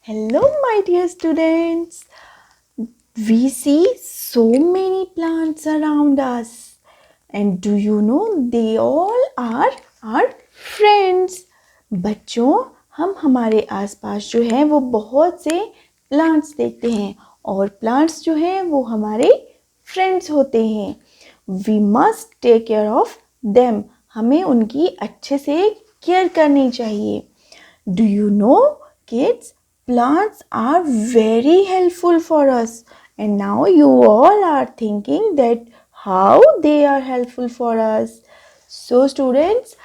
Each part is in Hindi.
Hello, my dear students. We see so many plants around us. And do you know they all are our friends? बच्चों, हम हमारे आसपास जो है वो बहुत से प्लांट्स देखते हैं और प्लांट्स जो हैं वो हमारे फ्रेंड्स होते हैं. We must take care of them. हमें उनकी अच्छे से केयर करनी चाहिए. Do you know, kids, plants are very helpful for us. And now you all are thinking that how they are helpful for us. So students,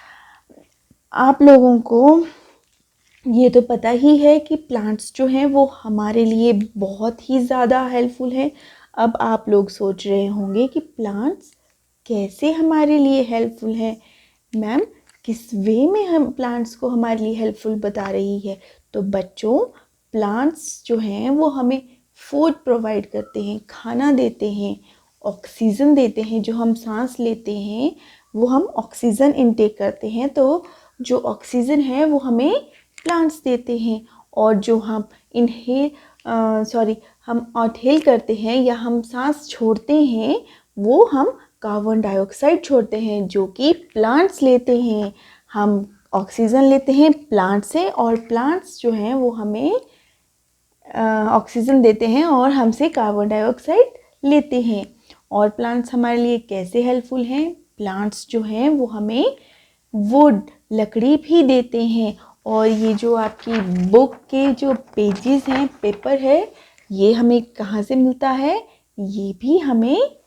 आप लोगों को ये तो पता ही है कि प्लांट्स जो हैं वो हमारे लिए बहुत ही ज़्यादा हेल्पफुल हैं. अब आप लोग सोच रहे होंगे कि प्लांट्स कैसे हमारे लिए हेल्पफुल हैं. मैम, किस वे में हम प्लांट्स को हमारे लिए हेल्पफुल बता रही है. तो बच्चों, प्लांट्स जो हैं वो हमें फूड प्रोवाइड करते हैं, खाना देते हैं, ऑक्सीजन देते हैं. जो हम सांस लेते हैं वो हम ऑक्सीजन इनटेक करते हैं, तो जो ऑक्सीजन है वो हमें प्लांट्स देते हैं. और जो हम हम ऑटहेल करते हैं या हम सांस छोड़ते हैं वो हम कार्बन डाइऑक्साइड छोड़ते हैं जो कि प्लांट्स लेते हैं. हम ऑक्सीजन लेते हैं प्लांट से और प्लांट्स जो हैं वो हमें ऑक्सीजन देते हैं और हमसे कार्बन डाइऑक्साइड लेते हैं. और प्लांट्स हमारे लिए कैसे हेल्पफुल हैं? प्लांट्स जो हैं वो हमें वुड, लकड़ी भी देते हैं. और ये जो आपकी बुक के जो पेजेस हैं, पेपर है, ये हमें कहाँ से मिलता है? ये भी हमें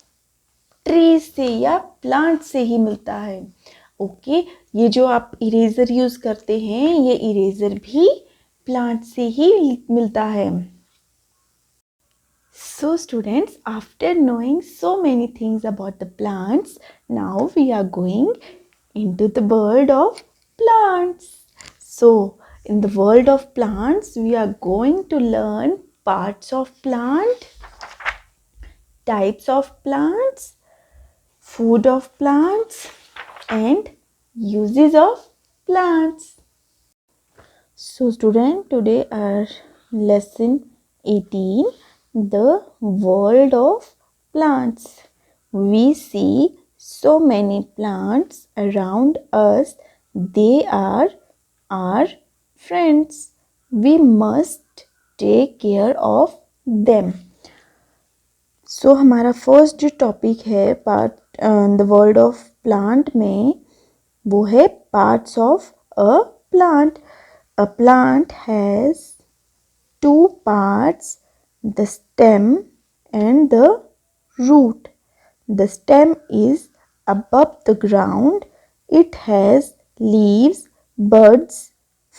ट्रीज से या प्लांट से ही मिलता है. ओके, ये जो आप इरेजर यूज़ करते हैं ये इरेजर भी प्लांट से ही मिलता है. So students, after knowing so many things about the plants, now we are going into the world of plants. So in the world of plants, we are going to learn parts of plant, types of plants, food of plants, and uses of plants. So student, today our lesson 18, the world of plants. We see so many plants around us. They are our friends. We must take care of them. सो हमारा फर्स्ट जो टॉपिक है part the world of plant में, वो है parts of a plant. A plant has two parts, the stem and the root. The stem is above the ground. It has leaves, buds,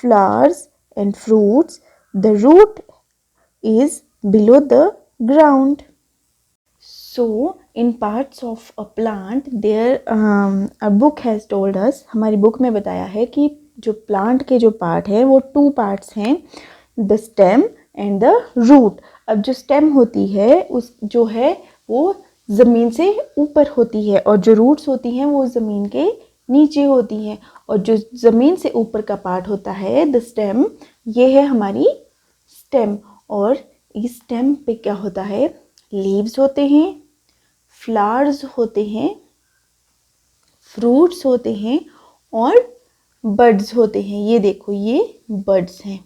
flowers and fruits. The root is below the ground. So in parts of a plant there a book has told us, हमारी बुक में बताया है कि जो प्लांट के जो पार्ट है वो टू पार्ट्स हैं, the stem and the root. अब जो स्टेम होती है उस जो है वो ज़मीन से ऊपर होती है और जो रूट्स होती हैं वो ज़मीन के नीचे होती हैं. और जो ज़मीन से ऊपर का पार्ट होता है द स्टेम, ये है हमारी स्टेम. और इस स्टेम पे क्या होता है? लीव्स होते हैं, फ्लावर्स होते हैं, फ्रूट्स होते हैं और बर्ड्स होते हैं. ये देखो, ये बर्ड्स हैं.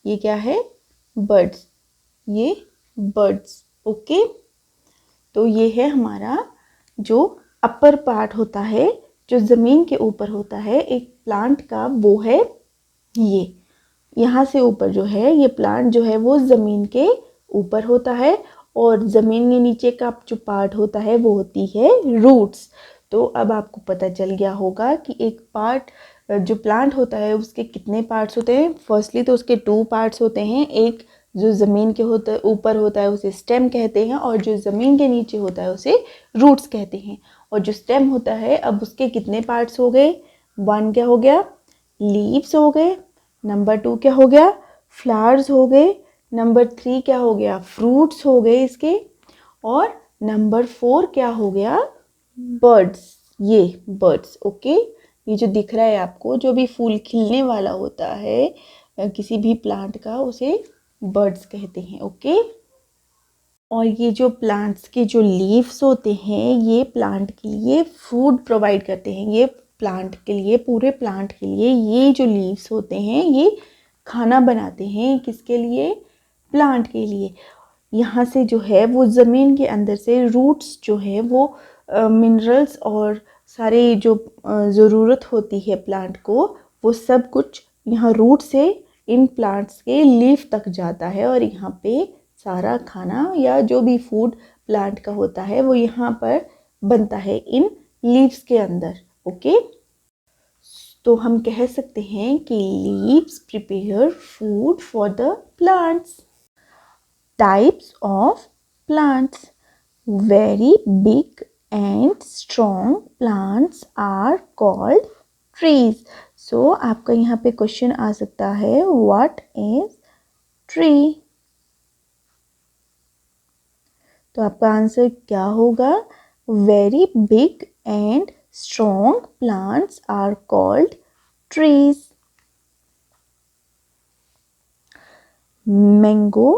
ये क्या है? बर्ड्स. ये बर्ड्स. ओके, तो ये है हमारा जो अपर पार्ट होता है, जो ज़मीन के ऊपर होता है एक प्लांट का, वो है ये. यहाँ से ऊपर जो है ये प्लांट जो है वो ज़मीन के ऊपर होता है और ज़मीन के नीचे का जो पार्ट होता है वो होती है रूट्स. तो अब आपको पता चल गया होगा कि एक पार्ट जो प्लांट होता है उसके कितने पार्ट्स होते हैं. फर्स्टली तो उसके टू पार्ट्स होते हैं. एक जो ज़मीन के ऊपर होता है उसे स्टेम कहते हैं और जो ज़मीन के नीचे होता है उसे रूट्स कहते हैं. और जो स्टेम होता है, अब उसके कितने पार्ट्स हो गए? 1 क्या हो गया? लीव्स हो गए. नंबर 2 क्या हो गया? फ्लावर्स हो गए. नंबर 3 क्या हो गया? फ्रूट्स हो गए इसके. और नंबर 4 क्या हो गया? बर्ड्स. ये बर्ड्स. ओके, ये जो दिख रहा है आपको, जो भी फूल खिलने वाला होता है किसी भी प्लांट का उसे बड्स कहते हैं। ओके, और ये जो प्लांट्स के जो लीव्स होते हैं ये प्लांट के लिए फूड प्रोवाइड करते हैं। ये प्लांट के लिए, पूरे प्लांट के लिए ये जो लीव्स होते हैं ये खाना बनाते हैं। किसके लिए? प्लांट के लिए। यहाँ से जो है वो ज़मीन के अंदर से रूट्स जो है वो मिनरल्स और सारे जो ज़रूरत होती है प्लांट को, वो सब कुछ यहाँ रूट से इन प्लांट्स के लीफ तक जाता है और यहाँ पे सारा खाना या जो भी फूड प्लांट का होता है वो यहाँ पर बनता है इन लीव्स के अंदर। ओके, तो हम कह सकते हैं कि leaves prepare food for the plants. Types of plants. Very big and strong plants are called trees. So आपका यहाँ पे क्वेश्चन आ सकता है, what is tree? तो आपका आंसर क्या होगा? Very big and strong plants are called trees. Mango,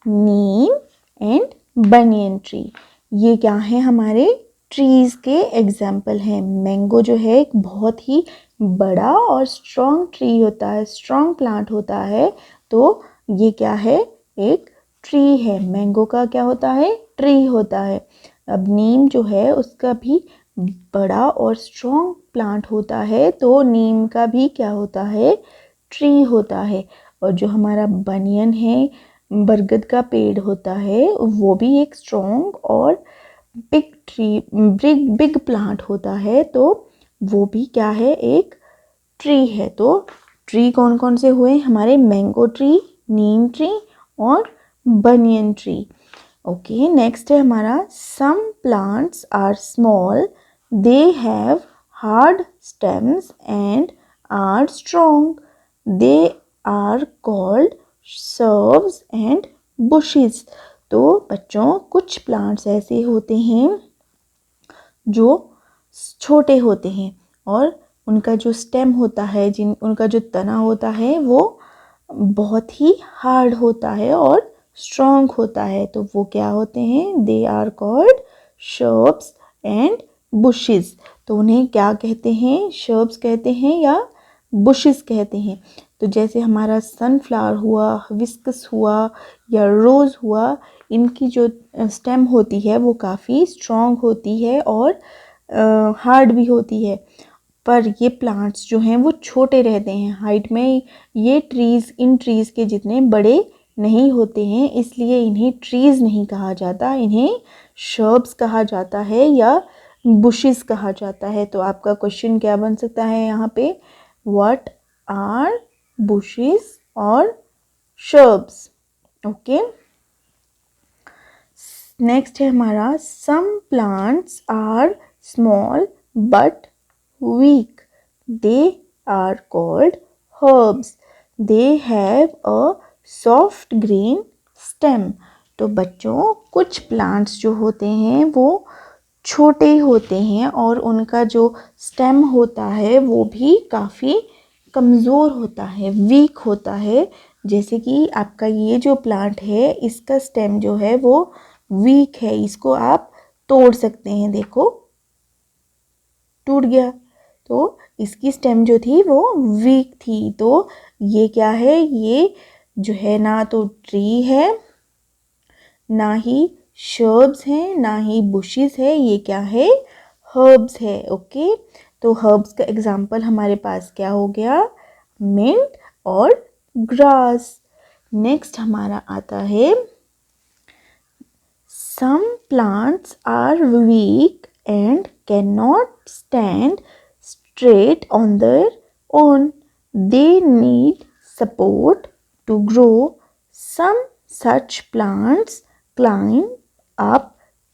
neem and banyan tree. ये क्या है? हमारे ट्रीज के एग्जाम्पल हैं। मैंगो जो है एक बहुत ही बड़ा और स्ट्रॉन्ग ट्री होता है, स्ट्रॉन्ग प्लांट होता है। तो ये क्या है? एक ट्री है। मैंगो का क्या होता है? ट्री होता है। अब नीम जो है उसका भी बड़ा और स्ट्रॉन्ग प्लांट होता है, तो नीम का भी क्या होता है? ट्री होता है। और जो हमारा बनियन है, बरगद का पेड़ होता है, वो भी एक स्ट्रॉन्ग और बिग ट्री, बिग प्लांट होता है, तो वो भी क्या है? एक ट्री है। तो ट्री कौन कौन से हुए? हमारे मैंगो ट्री, नीम ट्री और बनियन ट्री। ओके, नेक्स्ट है हमारा some plants are small, they have hard stems and are strong, they are called shrubs and bushes. तो बच्चों कुछ प्लांट्स ऐसे होते हैं जो छोटे होते हैं और उनका जो स्टेम होता है, उनका जो तना होता है वो बहुत ही हार्ड होता है और स्ट्रॉन्ग होता है। तो वो क्या होते हैं? They are called shrubs and bushes. तो उन्हें क्या कहते हैं? shrubs कहते हैं या bushes कहते हैं। तो जैसे हमारा सनफ्लावर हुआ, विस्कस हुआ या रोज़ हुआ, इनकी जो स्टेम होती है वो काफ़ी स्ट्रॉन्ग होती है और हार्ड भी होती है। पर ये प्लांट्स जो हैं वो छोटे रहते हैं हाइट में। ये ट्रीज़ इन ट्रीज़ के जितने बड़े नहीं होते हैं, इसलिए इन्हें ट्रीज़ नहीं कहा जाता, इन्हें शर्ब्स कहा जाता है या बुशेस कहा जाता है। तो आपका क्वेश्चन क्या बन सकता है यहाँ पे? What are bushes or shrubs? Okay, next है हमारा some plants are small but weak, they are called herbs, they have a soft green stem. तो बच्चों कुछ प्लांट्स जो होते हैं वो छोटे होते हैं और उनका जो स्टेम होता है वो भी काफ़ी कमज़ोर होता है, वीक होता है। जैसे कि आपका ये जो प्लांट है इसका स्टेम जो है वो वीक है, इसको आप तोड़ सकते हैं। देखो टूट गया। तो इसकी स्टेम जो थी वो वीक थी। तो ये क्या है? ये जो है ना तो ट्री है, ना ही शर्ब्स हैं, ना ही बुशेस है, ये क्या है? हर्ब्स है। ओके, तो हर्ब्स का एग्जाम्पल हमारे पास क्या हो गया? मिंट और ग्रास। नेक्स्ट हमारा आता है some plants are weak and can not stand straight on their own, they need support to grow, some such plants climb up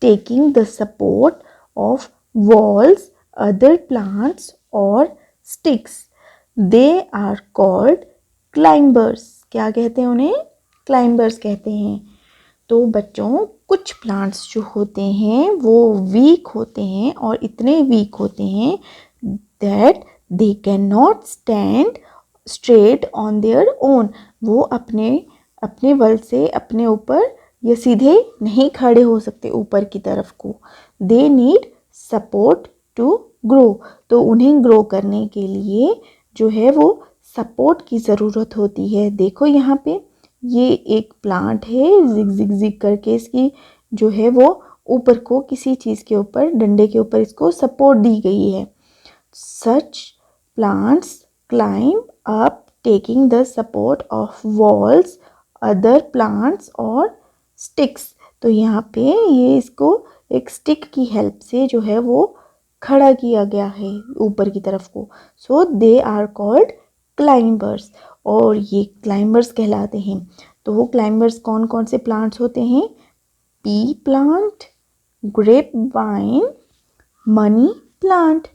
taking the support of walls, other plants or sticks. They are called climbers. क्या कहते हैं उन्हें? climbers कहते हैं। तो बच्चों कुछ प्लांट्स जो होते हैं वो वीक होते हैं और इतने वीक होते हैं that they cannot stand straight on their own, वो अपने बल से अपने ऊपर या सीधे नहीं खड़े हो सकते ऊपर की तरफ को। They need support to grow, तो उन्हें ग्रो करने के लिए जो है वो सपोर्ट की ज़रूरत होती है। देखो यहाँ पे ये एक प्लांट है, जिग जिग जिग करके इसकी जो है वो ऊपर को किसी चीज़ के ऊपर, डंडे के ऊपर इसको सपोर्ट दी गई है। सच plants climb up taking the support of walls, other plants और स्टिक्स। तो यहाँ पे ये इसको एक स्टिक की हेल्प से जो है वो खड़ा किया गया है ऊपर की तरफ को। सो दे आर कॉल्ड क्लाइंबर्स, और ये क्लाइंबर्स कहलाते हैं। तो वो क्लाइंबर्स कौन कौन से प्लांट्स होते हैं? Pea plant, grape vine, money plant.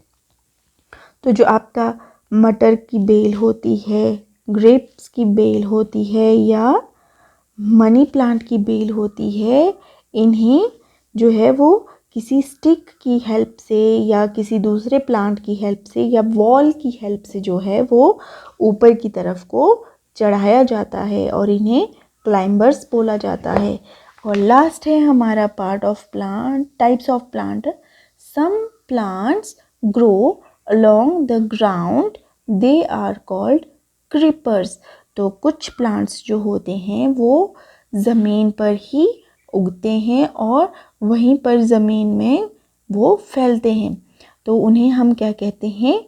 तो जो आपका मटर की बेल होती है, ग्रेप्स की बेल होती है या मनी प्लांट की बेल होती है, इन्हें जो है वो किसी स्टिक की हेल्प से या किसी दूसरे प्लांट की हेल्प से या वॉल की हेल्प से जो है वो ऊपर की तरफ को चढ़ाया जाता है और इन्हें क्लाइंबर्स बोला जाता है। और लास्ट है हमारा part of plant, types of plant. Some plants grow along the ground, they are called creepers. तो कुछ प्लांट्स जो होते हैं वो ज़मीन पर ही उगते हैं और वहीं पर ज़मीन में वो फैलते हैं, तो उन्हें हम क्या कहते हैं?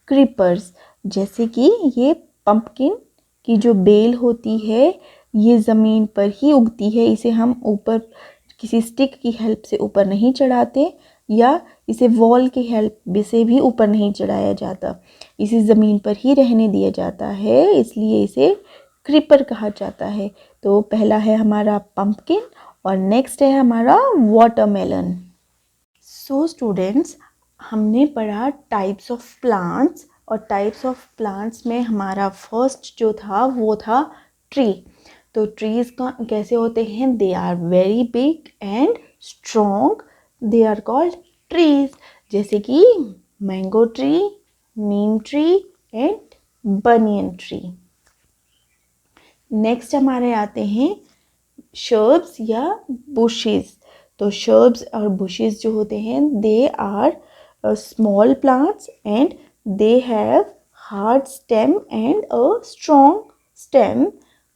क्रीपर्स। जैसे कि ये पंपकिन की जो बेल होती है ये ज़मीन पर ही उगती है, इसे हम ऊपर किसी स्टिक की हेल्प से ऊपर नहीं चढ़ाते या इसे वॉल की हेल्प से भी ऊपर नहीं चढ़ाया जाता, इसे ज़मीन पर ही रहने दिया जाता है, इसलिए इसे क्रीपर कहा जाता है। तो पहला है हमारा पंपकिन और नेक्स्ट है हमारा वाटरमेलन। सो स्टूडेंट्स, हमने पढ़ा टाइप्स ऑफ प्लांट्स, और टाइप्स ऑफ प्लांट्स में हमारा फर्स्ट जो था वो था ट्री। तो ट्रीज़ का कैसे होते हैं? They are very big and strong, they are called trees. जैसे कि mango tree, neem tree and banyan tree. Next हमारे आते हैं शर्ब्स या बुशेस। तो शर्ब्स और बुशेस जो होते हैं they are small plants and they have hard stem and a strong stem,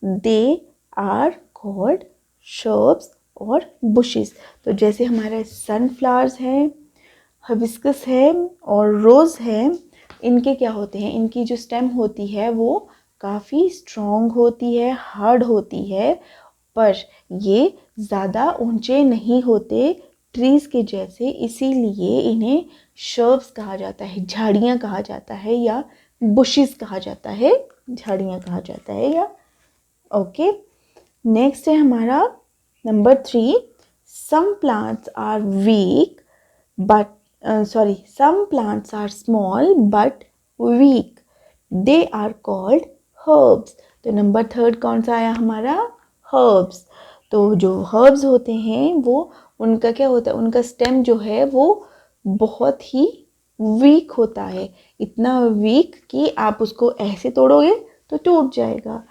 they are called shrubs और बुशेस। तो जैसे हमारे सनफ्लावर्स हैं, हिबिस्कस है और रोज़ है, इनके क्या होते हैं? इनकी जो स्टेम होती है वो काफ़ी स्ट्रॉन्ग होती है, हार्ड होती है, पर ये ज़्यादा ऊंचे नहीं होते ट्रीज़ के जैसे, इसीलिए इन्हें शर्ब्स कहा जाता है, झाड़ियाँ कहा जाता है या बुशेस कहा जाता है, झाड़ियाँ कहा जाता है या ओके। नेक्स्ट है हमारा number 3, some plants are weak but some plants are small but weak, they are called herbs। तो नंबर 3 कौन सा आया हमारा? herbs। तो जो herbs होते हैं वो उनका क्या होता है? उनका स्टेम जो है वो बहुत ही वीक होता है, इतना वीक कि आप उसको ऐसे तोड़ोगे तो टूट जाएगा।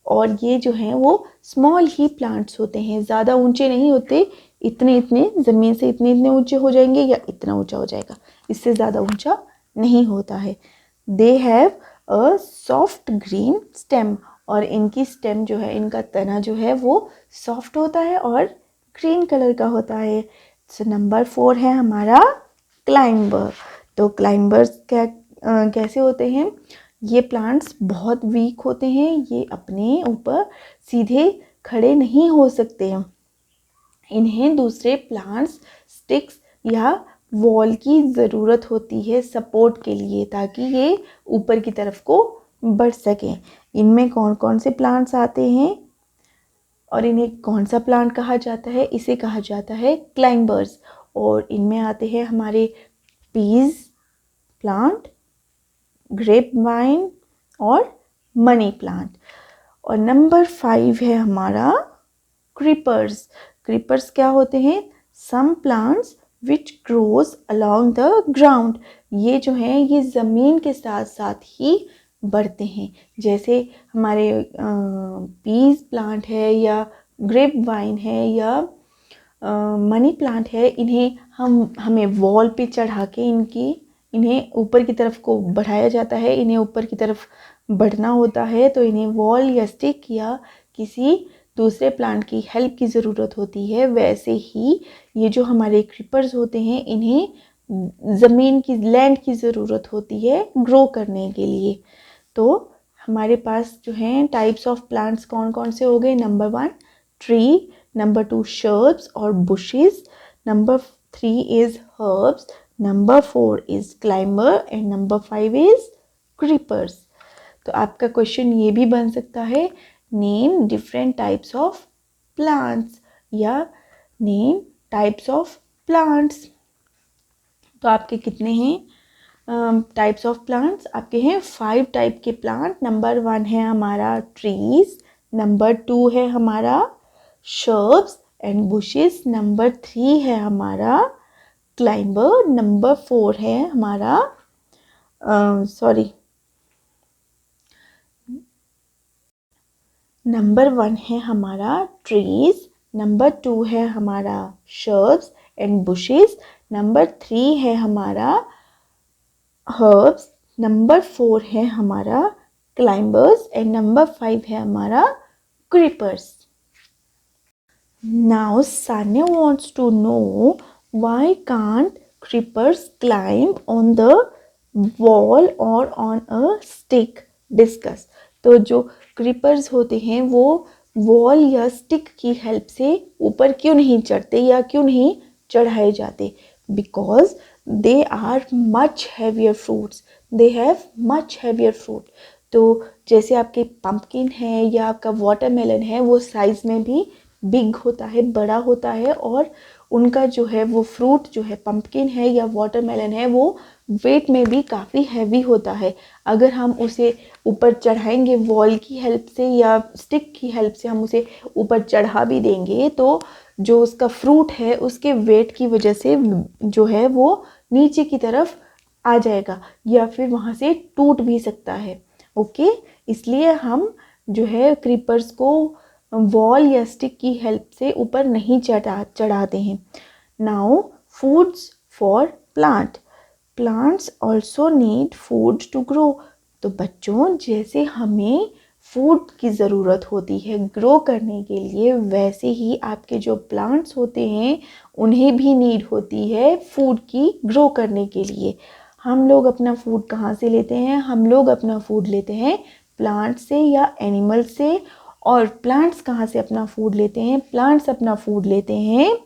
और ये जो हैं वो स्मॉल ही प्लांट्स होते हैं, ज़्यादा ऊंचे नहीं होते, इतने ज़मीन से इतने ऊंचे हो जाएंगे या इतना ऊंचा हो जाएगा, इससे ज़्यादा ऊंचा नहीं होता है। They have a soft green stem, और इनकी स्टेम जो है, इनका तना जो है वो सॉफ्ट होता है और ग्रीन कलर का होता है। सो नंबर 4 है हमारा क्लाइंबर। तो क्लाइंबर्स कैसे होते हैं? ये प्लांट्स बहुत वीक होते हैं, ये अपने ऊपर सीधे खड़े नहीं हो सकते हैं, इन्हें दूसरे प्लांट्स, स्टिक्स या वॉल की ज़रूरत होती है सपोर्ट के लिए, ताकि ये ऊपर की तरफ को बढ़ सकें। इनमें कौन कौन से प्लांट्स आते हैं और इन्हें कौन सा प्लांट कहा जाता है? इसे कहा जाता है क्लाइंबर्स। और इनमें आते हैं हमारे पीज प्लांट, ग्रेप वाइन और मनी प्लांट। और नंबर 5 है हमारा क्रीपर्स। क्रीपर्स क्या होते हैं? Some plants which grows along the ground. ये जो हैं ये ज़मीन के साथ साथ ही बढ़ते हैं। जैसे हमारे पीस प्लांट है या ग्रेप वाइन है या मनी प्लांट है, इन्हें हमें वॉल पे चढ़ा के इन्हें ऊपर की तरफ को बढ़ाया जाता है, इन्हें ऊपर की तरफ बढ़ना होता है, तो इन्हें वॉल या स्टिक या किसी दूसरे प्लांट की हेल्प की ज़रूरत होती है। वैसे ही ये जो हमारे क्रीपर्स होते हैं, इन्हें ज़मीन की, लैंड की ज़रूरत होती है ग्रो करने के लिए। तो हमारे पास जो हैं टाइप्स ऑफ प्लांट्स कौन कौन से हो गए? नंबर 1 ट्री, नंबर 2 shrubs और bushes, number 3 is herbs, number 4 is climber and number 5 is creepers। तो आपका क्वेश्चन ये भी बन सकता है, name different types of plants या नेम टाइप्स ऑफ प्लांट्स। तो आपके कितने हैं टाइप्स ऑफ प्लांट्स? आपके हैं 5 टाइप के प्लांट। नंबर 1 है हमारा ट्रीज, नंबर 2 है हमारा shrubs एंड bushes, नंबर 3 है हमारा क्लाइंबर, नंबर 4 है हमारा नंबर 1 है हमारा ट्रीज, नंबर 2 है हमारा shrubs एंड bushes, नंबर 3 है हमारा herbs, नंबर 4 है हमारा climbers एंड नंबर 5 है हमारा creepers। Now Sanya wants to know why can't creepers climb on the wall or on a stick? Discuss। तो जो creepers होते हैं वो वॉल या स्टिक की हेल्प से ऊपर क्यों नहीं चढ़ते या क्यों नहीं चढ़ाए जाते? Because they are much heavier fruits. They have much heavier fruit। तो जैसे आपके पम्पकिन है या आपका वाटरमेलन है, वो साइज़ में भी बिग होता है, बड़ा होता है, और उनका जो है वो फ्रूट जो है पम्पकिन है या वाटरमेलन है वो वेट में भी काफ़ी हैवी होता है। अगर हम उसे ऊपर चढ़ाएंगे वॉल की हेल्प से या स्टिक की हेल्प से हम उसे ऊपर चढ़ा भी देंगे तो जो उसका फ्रूट है उसके वेट की वजह से जो है वो नीचे की तरफ आ जाएगा या फिर वहाँ से टूट भी सकता है। ओके, इसलिए हम जो है क्रीपर्स को वॉल या स्टिक की हेल्प से ऊपर नहीं चढ़ाते हैं। Now foods for plants also need food to grow. तो बच्चों, जैसे हमें फूड की ज़रूरत होती है ग्रो करने के लिए, वैसे ही आपके जो प्लांट्स होते हैं उन्हें भी नीड होती है फूड की ग्रो करने के लिए। हम लोग अपना फूड कहाँ से लेते हैं? हम लोग अपना फूड लेते हैं प्लांट से या एनिमल से। और प्लांट्स कहाँ से अपना फूड लेते हैं? प्लांट्स अपना फूड लेते हैं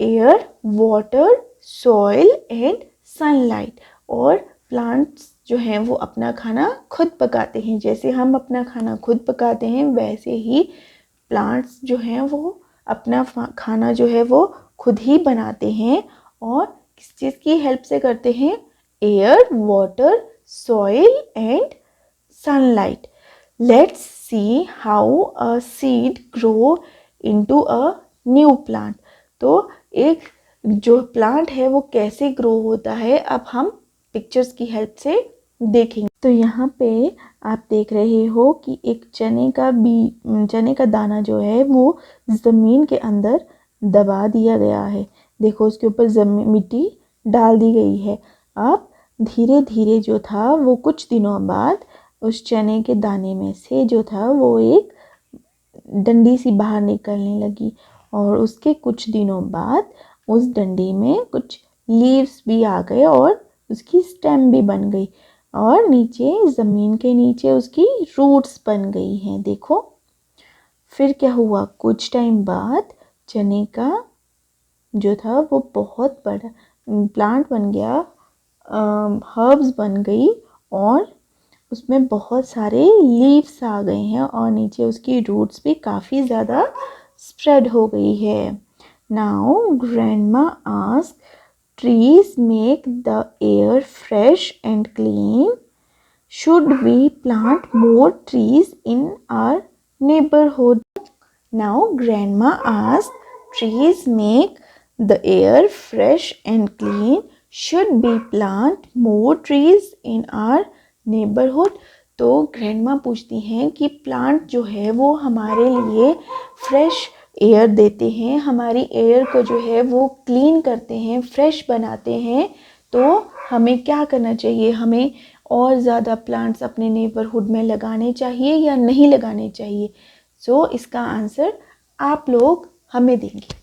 air, water, soil and sunlight. और प्लांट्स जो हैं वो अपना खाना खुद पकाते हैं। जैसे हम अपना खाना खुद पकाते हैं वैसे ही प्लांट्स जो हैं वो अपना खाना जो है वो खुद ही बनाते हैं। और किस चीज़ की हेल्प से करते हैं? Air, water, soil and sunlight. Let's see how a seed grow into a new plant। तो एक जो प्लांट है वो कैसे ग्रो होता है अब हम पिक्चर्स की हेल्प से देखेंगे। तो यहाँ पे आप देख रहे हो कि एक चने का दाना जो है वो ज़मीन के अंदर दबा दिया गया है। देखो उसके ऊपर मिट्टी डाल दी गई है। अब धीरे धीरे जो था वो कुछ दिनों बाद उस चने के दाने में से जो था वो एक डंडी सी बाहर निकलने लगी और उसके कुछ दिनों बाद उस डंडी में कुछ लीव्स भी आ गए और उसकी स्टेम भी बन गई और नीचे ज़मीन के नीचे उसकी रूट्स बन गई हैं। देखो फिर क्या हुआ, कुछ टाइम बाद चने का जो था वो बहुत बड़ा प्लांट बन गया, हर्ब्स बन गई और उसमें बहुत सारे लीव्स आ गए हैं और नीचे उसकी रूट्स भी काफ़ी ज़्यादा स्प्रेड हो गई है। Now grandma ask, trees make the air fresh and clean, should we plant more trees in our neighbourhood? Now grandma ask, trees make the air fresh and clean, should we plant more trees in our neighbourhood. तो ग्रैंडमा पूछती हैं कि प्लांट जो है वो हमारे लिए फ्रेश एयर देते हैं, हमारी एयर को जो है वो क्लीन करते हैं, फ्रेश बनाते हैं। तो हमें क्या करना चाहिए, हमें और ज़्यादा प्लांट्स अपने नेबरहुड में लगाने चाहिए या नहीं लगाने चाहिए? सो इसका आंसर आप लोग हमें देंगे।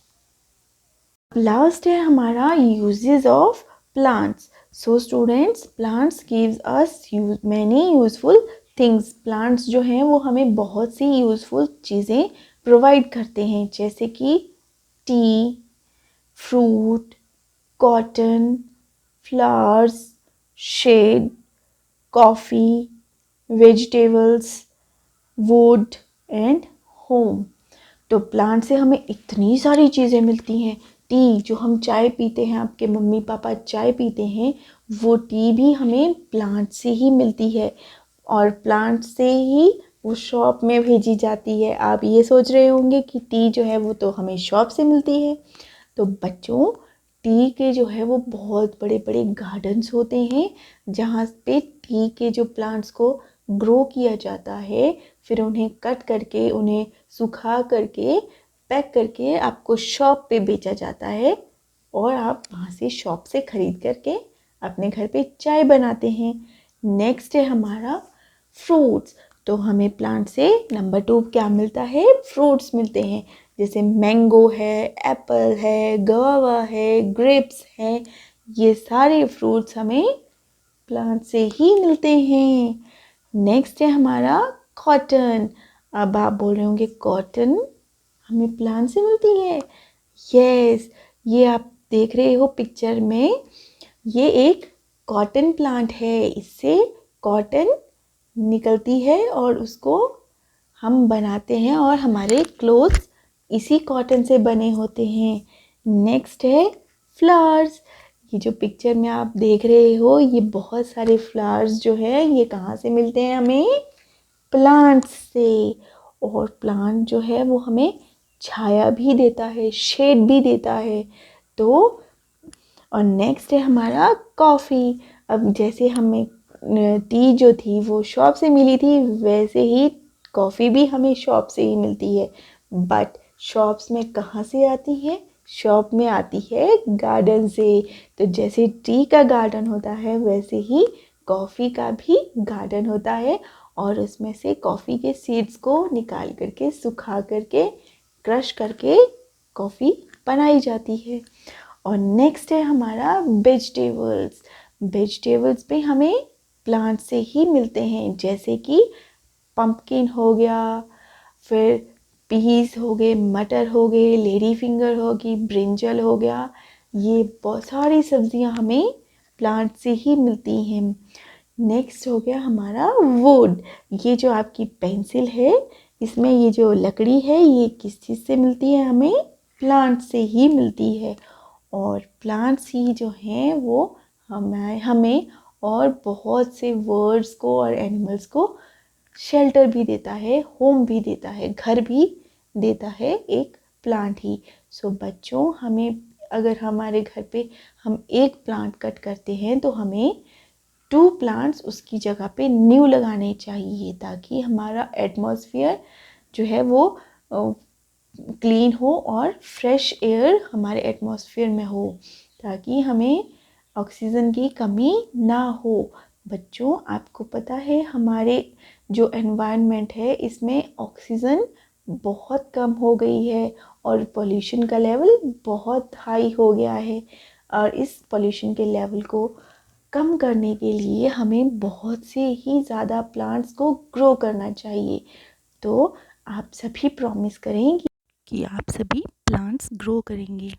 लास्ट है हमारा uses of plants. So students, plants gives us many useful things. Plants जो हैं वो हमें बहुत सी यूजफुल चीज़ें प्रोवाइड करते हैं, जैसे कि tea, fruit, cotton, flowers, shade, coffee, vegetables, wood and home. तो प्लांट से हमें इतनी सारी चीज़ें मिलती हैं। टी, जो हम चाय पीते हैं, आपके मम्मी पापा चाय पीते हैं, वो टी भी हमें प्लांट से ही मिलती है और प्लांट से ही वो शॉप में भेजी जाती है। आप ये सोच रहे होंगे कि टी जो है वो तो हमें शॉप से मिलती है। तो बच्चों, टी के जो है वो बहुत बड़े बड़े गार्डन्स होते हैं जहाँ पे टी के जो प्लांट्स को ग्रो किया जाता है, फिर उन्हें कट करके, उन्हें सुखा करके, पैक करके आपको शॉप पे बेचा जाता है और आप वहाँ से शॉप से ख़रीद करके अपने घर पे चाय बनाते हैं। नेक्स्ट है हमारा फ्रूट्स। तो हमें प्लांट से नंबर 2 क्या मिलता है? फ्रूट्स मिलते हैं, जैसे मैंगो है, एप्पल है, गुआवा है, ग्रेप्स है। ये सारे फ्रूट्स हमें प्लांट से ही मिलते हैं। नेक्स्ट है हमारा कॉटन। अब आप बोल रहे होंगे कॉटन हमें प्लांट से मिलती है? यस, ये आप देख रहे हो पिक्चर में, ये एक कॉटन प्लांट है। इससे कॉटन निकलती है और उसको हम बनाते हैं और हमारे क्लोथ्स इसी कॉटन से बने होते हैं। नेक्स्ट है फ्लावर्स। ये जो पिक्चर में आप देख रहे हो, ये बहुत सारे फ्लावर्स जो है ये कहाँ से मिलते हैं हमें? प्लांट्स से। और प्लांट जो है वो हमें छाया भी देता है, शेड भी देता है। तो और नेक्स्ट है हमारा कॉफ़ी। अब जैसे हमें टी जो थी वो शॉप से मिली थी, वैसे ही कॉफ़ी भी हमें शॉप से ही मिलती है। बट शॉप्स में कहाँ से आती है? शॉप में आती है गार्डन से। तो जैसे टी का गार्डन होता है, वैसे ही कॉफ़ी का भी गार्डन होता है और उसमें से कॉफ़ी के सीड्स को निकाल करके, सुखा करके, क्रश करके कॉफ़ी बनाई जाती है। और नेक्स्ट है हमारा वेजिटेबल्स। वेजिटेबल्स भी हमें प्लांट से ही मिलते हैं, जैसे कि पंपकिन हो गया, फिर पीस हो गए, मटर हो गए, लेडी फिंगर होगी, ब्रिंजल हो गया। ये बहुत सारी सब्जियां हमें प्लांट से ही मिलती हैं। नेक्स्ट हो गया हमारा वुड। ये जो आपकी पेंसिल है, इसमें ये जो लकड़ी है, ये किस चीज़ से मिलती है? हमें प्लांट से ही मिलती है। और प्लांट्स ही जो हैं वो हमें और बहुत से बर्ड्स को और एनिमल्स को शेल्टर भी देता है, होम भी देता है, घर भी देता है एक प्लांट ही। सो बच्चों, हमें अगर हमारे घर पे हम एक प्लांट कट करते हैं तो हमें 2 प्लांट्स उसकी जगह पे न्यू लगाने चाहिए, ताकि हमारा एटमॉस्फेयर जो है वो क्लीन हो और फ्रेश एयर हमारे एटमॉस्फेयर में हो, ताकि हमें ऑक्सीजन की कमी ना हो। बच्चों, आपको पता है हमारे जो एनवायरनमेंट है इसमें ऑक्सीजन बहुत कम हो गई है और पोल्यूशन का लेवल बहुत हाई हो गया है। और इस पोल्यूशन के लेवल को कम करने के लिए हमें बहुत से ही ज़्यादा प्लांट्स को ग्रो करना चाहिए। तो आप सभी प्रॉमिस करें कि आप सभी प्लांट्स ग्रो करेंगे।